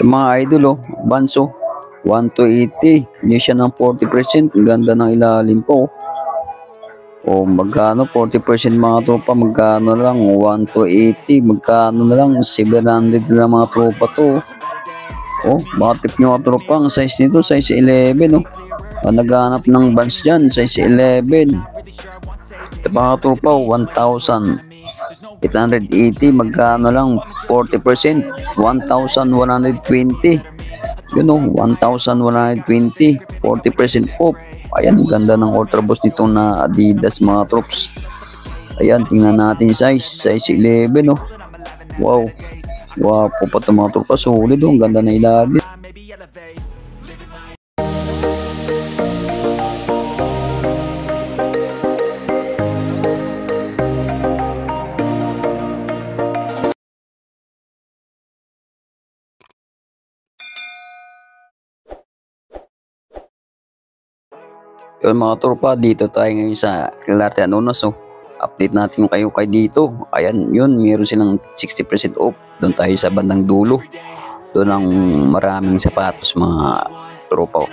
Yung mga idol, oh, Banso, 1 to 80, hindi siya ng 40%, ang ganda ng ilalim po. O magkano 40% mga tropa, magkano lang 1 to 80, magkano na lang 700 na mga tropa to. Oh, bakit nyo mga tropa, ang size nito, size 11, oh. Naghanap ng bands dyan, size 11. Ito mga tropa, 1,880, magkano lang 40%, 1,120. Yun o, 1,120, 40% off. Ayan, ganda ng Ultra Boost nito na Adidas mga troops. Ayan, tingnan natin size 11 o. Wow, wow po pa ito mga tropa, solid o, ang ganda na ilalim. Yun mga tropa, dito tayo ngayon sa Clarete Anonas. So, update natin yung kayo dito. Ayan, yun, meron silang 60% off. Doon tayo sa bandang dulo. Doon ang maraming sapatos mga tropa.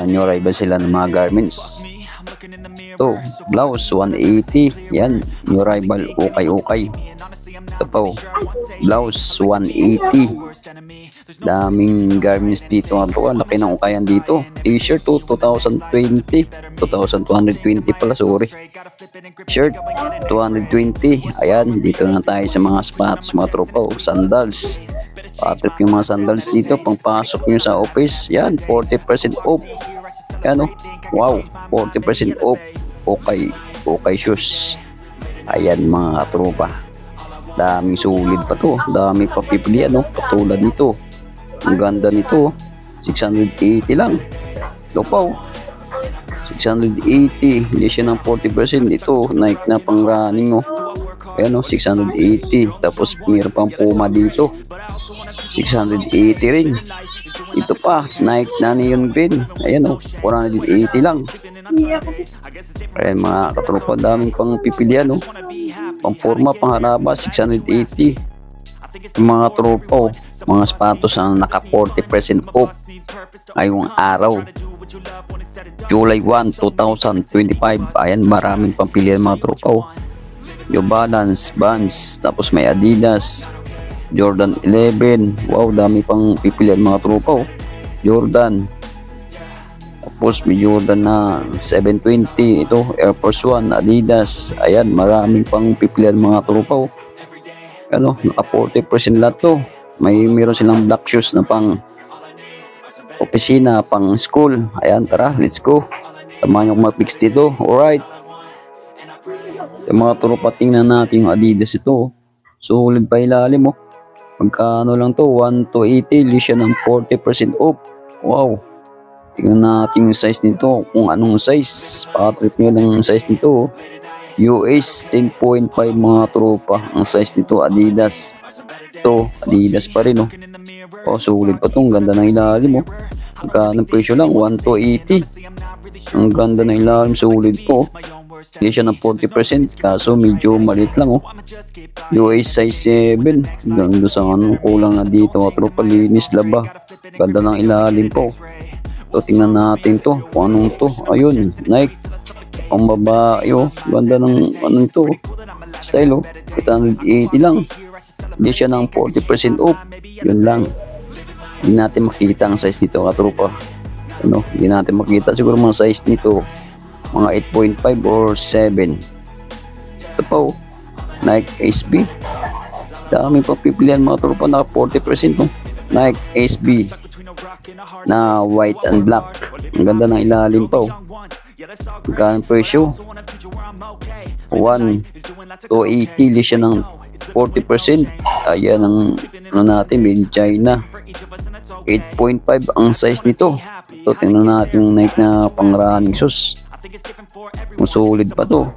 New arrival sila ng mga garments. Ito, blouse 180. Yan, new arrival, okay. Ito pa, blouse 180. Daming garments dito mga tropa, laki ng ukayan dito. T-shirt to 2020, 2,220 pala, sorry. Shirt 220. Ayan, dito na tayo sa mga sapatos mga tropa. Sandals, patrip yung mga sandals dito, pangpasok nyo sa office. Yan, 40% off. Yan o, wow, 40% off. Okay shoes. Ayan mga tropa, daming sulit pa to, daming papipilian, no? Katulad nito, ang ganda nito, 680 lang. Lupaw, 680, hindi siya ng 40%. Ito, Nike na pang running, oh. Ayan, oh, 680. Tapos mayroon pang Puma dito, 680 rin. Ito pa, Nike na neon green. Ayan, oh, 480 lang. Ayan mga katropa, daming pang pipilian, oh. Pang forma, pang haraba, 680. Yung mga tropa, oh, mga sapatos ang naka 40% off ngayong araw, July 1, 2025. Ayan, maraming pampilian mga tropa, oh. New Balance, Vans, tapos may Adidas, Jordan 11. Wow, dami pang pipilian mga tropa, oh. Jordan, tapos may Jordan na 720. Ito, Air Force 1, Adidas. Ayan, maraming pang pipilian mga tropa, oh. Ano, naka 40% lahat to. Meron silang black shoes na pang opisina, pang school. Ayan, tara, let's go. Tamahan yung mag-fix dito. Alright. Yung mga tropa, tingnan natin yung Adidas ito. Solid pa ilalim, oh. Magkano lang to, 1 to 80, siya ng 40% off. Wow. Tingnan natin yung size nito, kung anong size. Patrip nyo lang yung size nito, oh. US 10.5 mga tropa ang size nito. Adidas. Ito, Adidas pa rin, oh. Oh, sulit pa itong ganda ng ilalim, oh. Magkano presyo lang, 1 to 80. Ang ganda ng ilalim, sulit po. Hindi siya ng 40%, kaso medyo maliit lang, oh. US size 7. Ganda sa ano, kulang na dito mga tropa, linis laba. Ganda ng ilalim po. So, tingnan natin to, kung anong to. Ayun, Nike pang babae, oh. Ganda ng ano ito, style, oh. 880 lang, hindi siya ng 40% off. Yun lang, hindi natin makita ang size nito katropa. Ano, hindi natin makita siguro mga size nito, mga 8.5 or 7. Ito pa, oh, Nike SB, dami pa pipilian mga tropa, naka 40%, oh. Nike SB na white and black, ang ganda ng ilalim pa, oh. Magkano presyo? 1 to 80, siya ng 40%. Ayan ang ano natin, made in China. 8.5 ang size nito. Ito, tingnan natin yung Nike na pang running shoes. Ang solid pa to.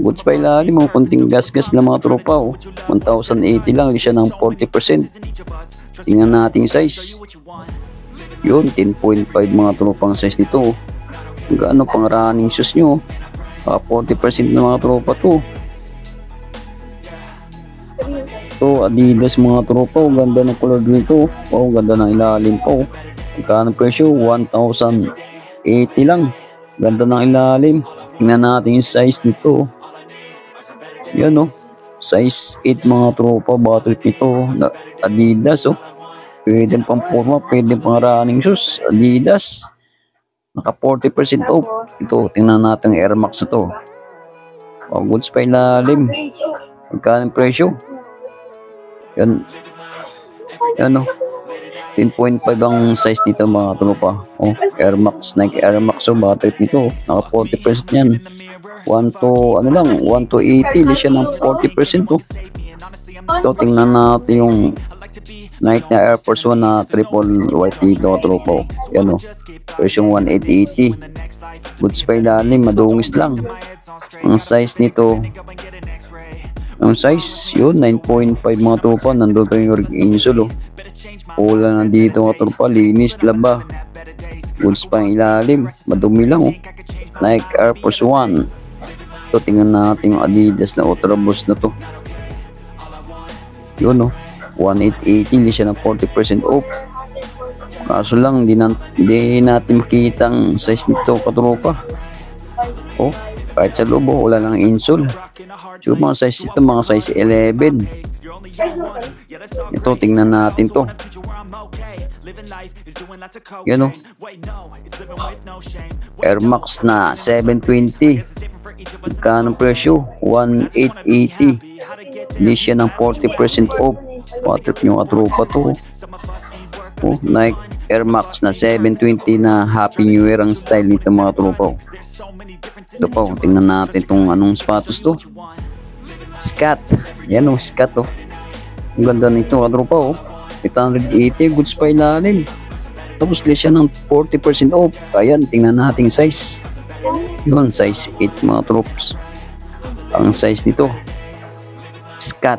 Goods pa ilalim, mo konting gas-gas lang mga tropa, oh. 1,080 lang, siya ng 40%. Tingnan natin yung size. Yun, 10.5 mga tropa ang size nito, oh. Gaano pang running shoes nyo, 40% na mga tropa to. To Adidas mga tropa, oh, ganda ng color nito. Wow, ganda ng ilalim po. Magkano presyo? 1,080 lang. Ganda ng ilalim. Tingnan natin yung size nito. Yan oh. Size 8 mga tropa, bottle nito. Adidas oh. Pwede pang forma, pwede pang running shoes. Adidas. Naka 40% off. Ito, tingnan natin ang Air Max na to. Wow, goods pa ilalim. Magkano presyo? Yan. Yan o. 10.5 ang size nito mga tropa. Oh, Air Max, Nike Air Max o battery nito. Naka 40% yan. 1 to, ano lang, 1 to 80. Hindi siya ng 40% oh. Ito, tingnan natin yung Nike na Air Force 1 na triple white dito tropa. Yan o. Presyong 1,880. Goods pa ilalim, madungis lang. Ang size nito, ang size, yun, 9.5 mga tropa. Nandun pa yung insole, oh. Pula na dito mga tropa. Linis, laba. Goods pa yung ilalim. Madumi lang, oh. Nike Air Force 1. Ito, tingnan natin yung Adidas na Ultra Boost na to. Yun, oh. 1,880. Hindi siya ng 40% off. Kaso lang, di natin makita ang size nito, katropa. Oh, kahit sa loob, oh, wala lang insole. So, mga size ito, mga size 11. Ito, tingnan natin to. Yan o. Air Max na 720. Magkano presyo? 1,880. Hindi siya ng 40% off. Waterp yung katropa to. Oh, Nike Air Max na 720 na Happy New Year ang style nito mga tropa. Ito pa, tingnan natin itong anong sapatos to. Scat. Yan o, Scat o. Ang ganda nito katropa o. 880, goods pa ilalim. Tapos less siya ng 40% off. Ayan, tingnan natin size. Yun, size 8 mga troops. Ang size nito, Scat.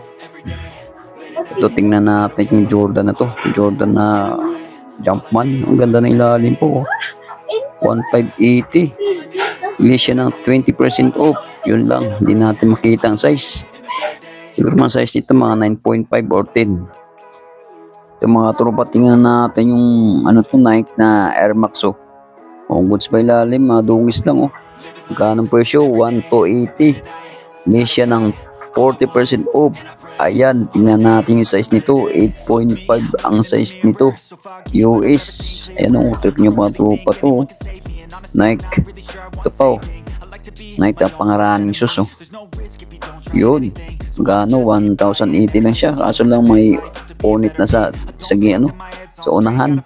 Ito, tingnan natin yung Jordan na to. Jordan na Jumpman. Ang ganda ng ilalim po. 1,580. Less siya ng 20% off. Yun lang. Hindi natin makita ang size. Siguro mga size nito mga 9.5 or 10. Ito mga tropa, tingnan natin yung ano to, Nike na Air Max oh. Goods pa ilalim. Dungis lang oh. Magkano ang presyo? 1,280. Less siya ng 40% off. Ayan, tingnan natin yung size nito. 8.5 ang size nito. US. Ayan o, trip nyo mga tropa to. Nike. Ito pa o. Nike na pangaraning shoes o. Yun. Magkano? 1,080 lang siya. Kaso lang may punit na sa ano, sa unahan.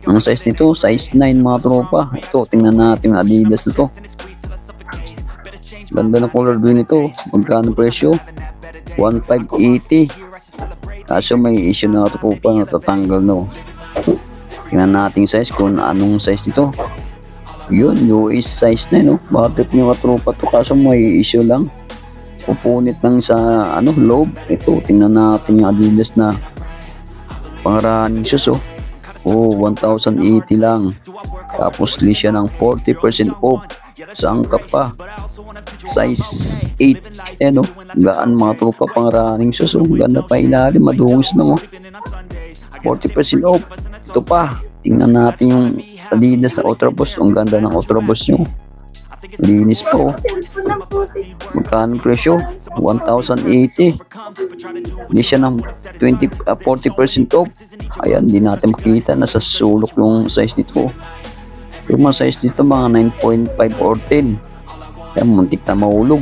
Ang size nito, size 9 mga tropa. Ito, tingnan natin yung Adidas na to. Ganda na color green ito. Magkano presyo? 1,580. Kaso may issue na ito po pa natatanggal no. Tingnan natin size kung anong size nito. Yun, US size na no. Bakit nyo katropa to? Kaso may issue lang. Pupunit lang sa ano, loob. Ito, tingnan natin yung Adidas na pang-running shoes oh. 1,080 lang. Tapos list siya ng 40% off. Saan ka pa? Size 8. Ayan o. Gaan mga tropa pang running shoes o. Ganda pa ilalim. Madungis lang o. 40% off. Ito pa. Tingnan natin yung Adidas na Ultra Boost. Ang ganda ng Ultra Boost nyo. Linis po. Magkano presyo? 1,080. Hindi siya ng 40% off. Ayan, di natin makita. Nasa sulok yung size nito. Yung mga size nito mga 9.5 or 10. Ayan, muntik na mahulog.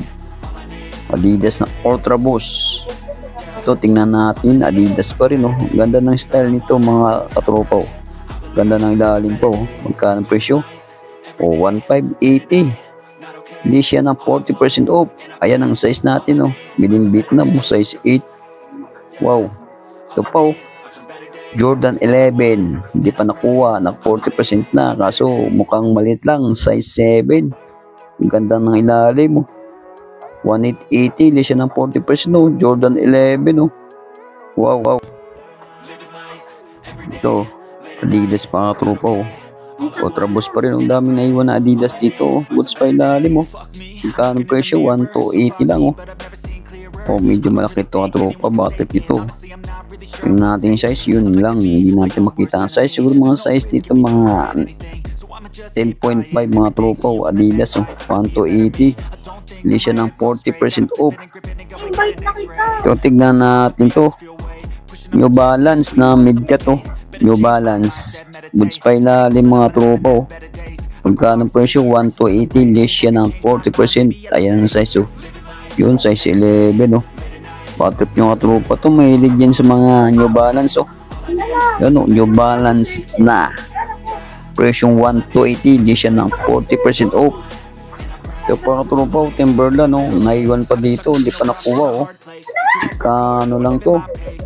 Adidas na Ultra Boost. Ito, tingnan natin. Adidas pa rin. Oh. Ganda ng style nito mga katropa. Oh. Ganda ng ilalim po. Oh. Magkano presyo? 1,580. Hindi siya ng 40% off. Ayan ang size natin. Oh. Made in Vietnam. Size 8. Wow. Ito pa. Oh. Jordan 11. Hindi pa nakuha. Nag 40% na. Kaso mukhang maliit lang. Size 7. Ang ganda ng ilalim. Oh. 1,880. Hindi siya ng 40%. Oh. Jordan 11. Oh. Wow. Wow. Ito. Adidas pa nga tropa. Oh. Ultra Boost pa rin. Ang daming naiwan na Adidas dito. Oh. Goods pa ilalim. Oh. Magkano presyo? 1,280 lang. Oh. O medyo malaki ito katropa, bottom ito. Yung natin size, yun lang, hindi natin makita ang size. Siguro mga size dito mga 10.5 mga tropa o Adidas, 1 to 80. Hindi siya ng 40% off. Ito, tignan natin to. New Balance na mid-cut to. New Balance. Goods pa ilalim mga tropa. Pagkano presyo, 1 to 80. Less siya ng 40%. Ayan ang size. Yun, size 11. Patrip yung katropa to. Mahilig yan sa mga New Balance. Yun, New Balance na. Presyong 1 to 80. Less siya ng 40% off. Ito pa katropa, Timberland. Naiwan pa dito. Hindi pa nakuha. Kano lang to.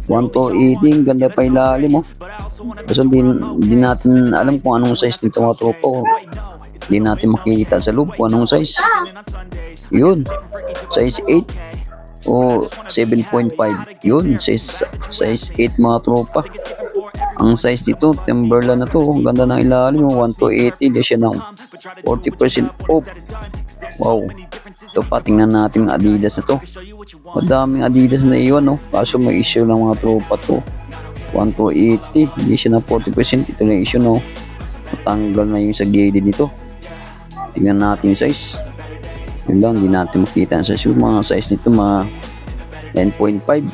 1 to 80. Ganda pa ilalim. Kasi di natin alam kung anong size nito mga tropa. Hindi natin makikita sa loob kung anong size. Yun, size 8 o 7.5. Yun, size 8 mga tropa. Ang size nito, Timberland na to. Ang ganda ng ilalim, 1 to 80. Di siya ng 40% off. Wow. Ito pa, tingnan natin ang Adidas na to. Madaming Adidas na iwan. Kaso may issue lang mga tropa to. 1 to 80. Hindi siya ng 40%. Ito na issue. Matanggal na yung sa gilid nito. Tingnan natin yung size. Yun lang, hindi natin makita ang size. Yung mga size nito, mga 10.5.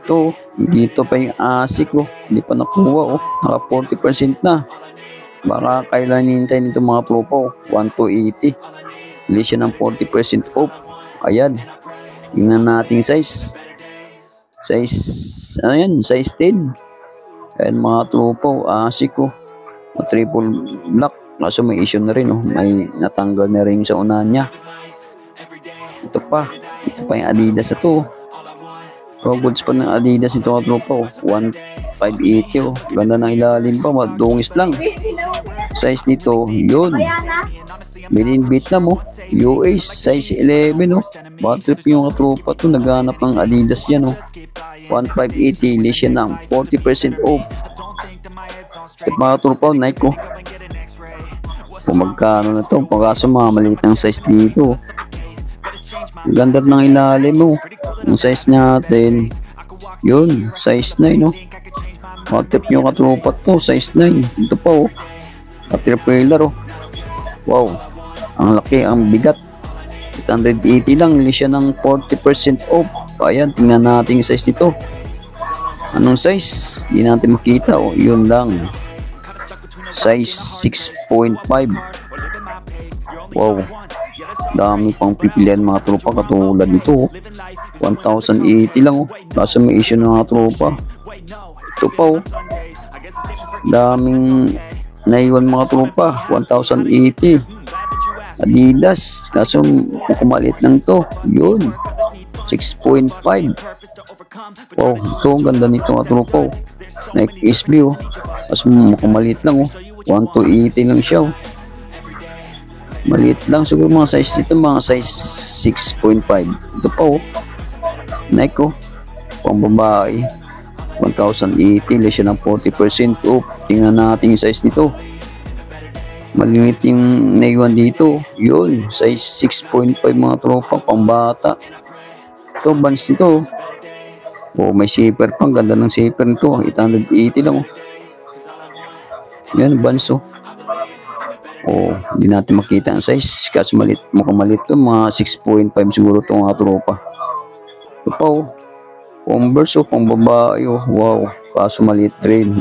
Ito, dito pa yung ASIC. Hindi pa nakuha. Naka 40% na. Baka kailan hinintay nito mga tropa. 1 to 80. Hindi siya ng 40% off. Ayan. Tingnan natin yung size. Ayan, size 10. Ayan mga tropa. ASIC. Triple black. Kaso may issue na rin, may natanggal na rin sa unahan niya. Ito pa yung Adidas na to. Goods pa ng Adidas ito mga tropa. 1,580. Ganda ng ilalim pa, madungis lang. Size nito, yun. Made in Vietnam, US, size 11, Batrip yung tropa to, naghanap ng Adidas yan, 1,580, less yan ng 40% off. Ito mga tropa, Nike, kung magkano na to, pagkaso mga maliit ang size dito. Ganda ng ilalim ang size natin, yun, size 9. Matip yung katropa to, size 9. Ito pa caterpillar. Wow, ang laki, ang bigat. 880 lang, hindi siya ng 40% off. Ayan, tingnan natin yung size nito. Anong size? Hindi natin makita. Yun lang, size 6.5. Wow, dami pang pipilian mga tropa katulad nito. 1,080 lang. Kaso may issue na mga tropa. Ito pa daming naiwan mga tropa. 1,080 Adidas. Kaso kumalit lang to. Yun, 6.5. Wow, ito ang ganda nito mga tropa. Nike SB kaso kumalit lang 1 to 80 lang siya. Maliit lang siguro mga size dito, mga size 6.5. Ito pa Nike pang babae, 1,080, less siya ng 40% off. Tingnan natin yung size nito. Maliit yung naiwan dito. Yun, size 6.5 mga tropa, pang bata. Ito, bands nito. May zipper pang, ganda ng zipper nito. 880 lang Yan, bands hindi natin makita ang size. Kasi mukhang malit to, mga 6.5 siguro ito mga tropa. Ito pa Converse pang babae wow, kaso maliit rin.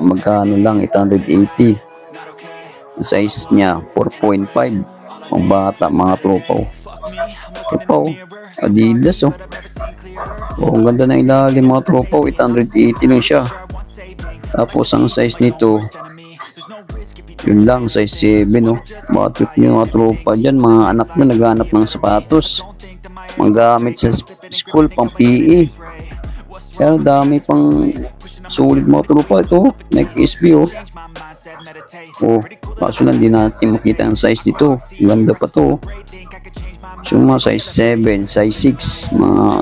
Magkano lang, 880. Ang size niya 4.5, pang bata mga tropa. Ito pa Adidas ang ganda na ilalim mga tropa. 880 lang siya. Tapos ang size nito, yun lang, size 7 Batrip nyo mga tropa dyan, mga anak nyo naghanap ng sapatos, manggamit sa school, pang PE. Kaya dami pang sulit mga tropa. Ito, Nike SB kaso lang di natin makita ang size dito. Ganda pa to so mga size 7, size 6, mga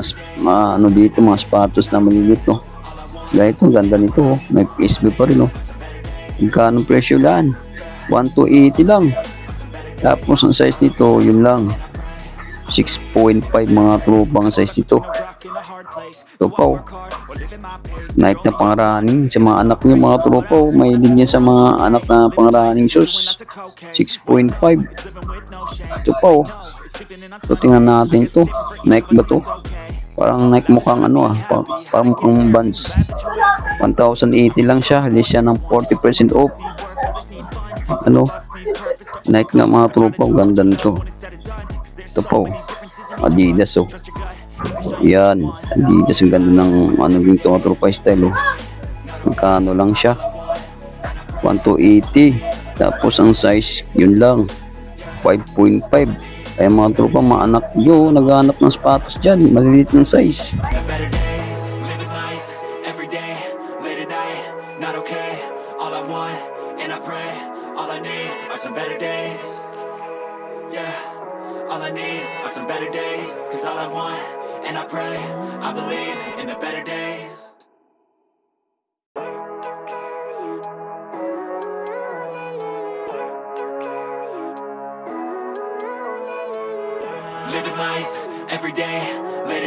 ano dito, mga sapatos na maliliit Kaya ito, ganda nito Nike SB pa rin Magkano presyo lang? 1 to 80 lang. Tapos ang size nito, yun lang, 6.5 mga tropang size nito. Ito pa oh. Nike na pang-running sa mga anak niyo mga tropa oh. May din niya sa mga anak na pang-running shoes. 6.5. Ito pa oh. So tingnan natin to. Nike ba to? Parang Nike mukhang ano parang mukhang Vans. 1,080 lang siya. Halis siya ng 40% off. Ano? Nike nga mga tropa. Ganda nito. Ito po. Adidas oh. Yan. Adidas. Ang ganda ng ano dito mga tropa style oh. Magkano lang siya? 1,280. Tapos ang size yun lang. 5.5. Kaya mga tropa, mga anak nyo, naghahanap ng sapatos dyan, maliliit ng size. Living life, every day, late at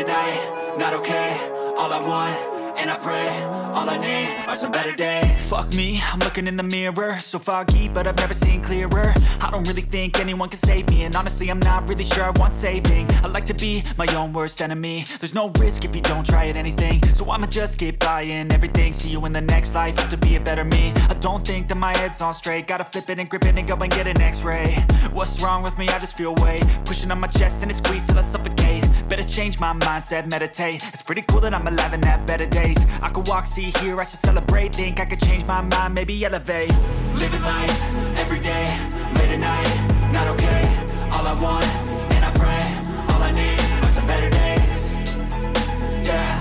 night, not okay. All I want, and I pray, all I need are some better days. Fuck me, I'm looking in the mirror, so foggy, but I've never seen clearer. I don't really think anyone can save me, and honestly I'm not really sure I want saving. I like to be my own worst enemy. There's no risk if you don't try at anything, so I'ma just keep buying everything. See you in the next life, have to be a better me. I don't think that my head's on straight, gotta flip it and grip it and go and get an x-ray. What's wrong with me? I just feel weight pushing on my chest and it squeezes till I suffocate. Better change my mindset, meditate. It's pretty cool that I'm alive and have better days. I could walk, see, hear, I should celebrate. Think I could change my mind, maybe elevate. Living life, every day, late at night, not okay. All I want, and I pray, all I need are some better days. Yeah,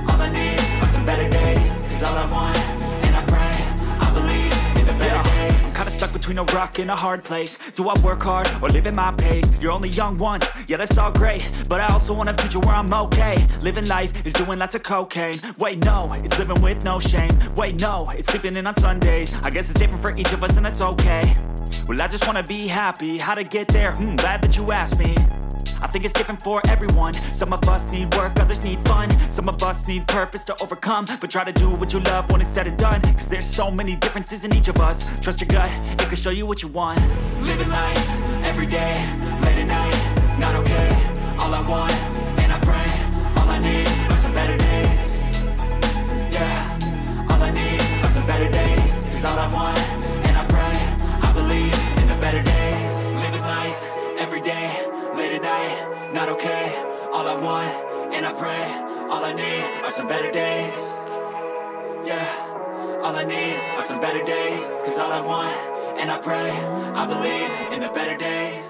all I need are some better days. Cause all I want, and I pray, I believe in the better days. I'm kinda stuck between a rock and a hard place. Do I work hard or live at my pace? You're only young once, yeah that's all great, but I also want a future where I'm okay. Living life is doing lots of cocaine. Wait no, it's living with no shame. Wait no, it's sleeping in on Sundays. I guess it's different for each of us and that's okay. Well I just wanna be happy. How to get there? Glad that you asked me. I think it's different for everyone. Some of us need work, others need fun. Some of us need purpose to overcome. But try to do what you love when it's said and done. Cause there's so many differences in each of us. Trust your gut, it can show you what you want. Living life, every day, late at night, not okay. All I want, and I pray, all I need are some better days. Yeah, all I need are some better days. Cause all I want, and I pray, I believe in the better days. Living life, every day, late at night, not okay. All I want, and I pray, all I need are some better days. Yeah, all I need are some better days. Cause all I want, and I pray, I believe in the better days.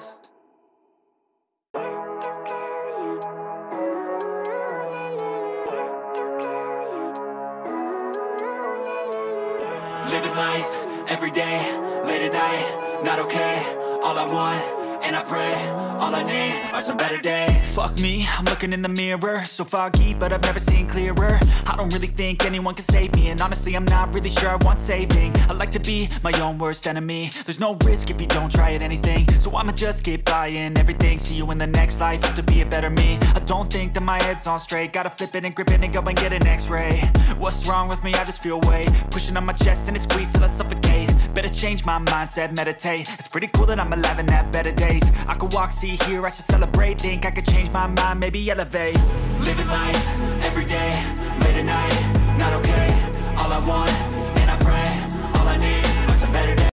Living life, every day, late at night, not okay. All I want, and I pray, all I need are some better days. Fuck me, I'm looking in the mirror, so foggy, but I've never seen clearer. I don't really think anyone can save me, and honestly I'm not really sure I want saving. I like to be my own worst enemy. There's no risk if you don't try at anything, so I'ma just keep buying everything. See you in the next life, have to be a better me. I don't think that my head's on straight, gotta flip it and grip it and go and get an x-ray. What's wrong with me? I just feel weight pushing on my chest and it squeezes till I suffocate. Better change my mindset, meditate. It's pretty cool that I'm alive and have better days. I could walk, see, hear, I should celebrate. Think I could change my mind, maybe elevate. Living life, every day, late at night, not okay.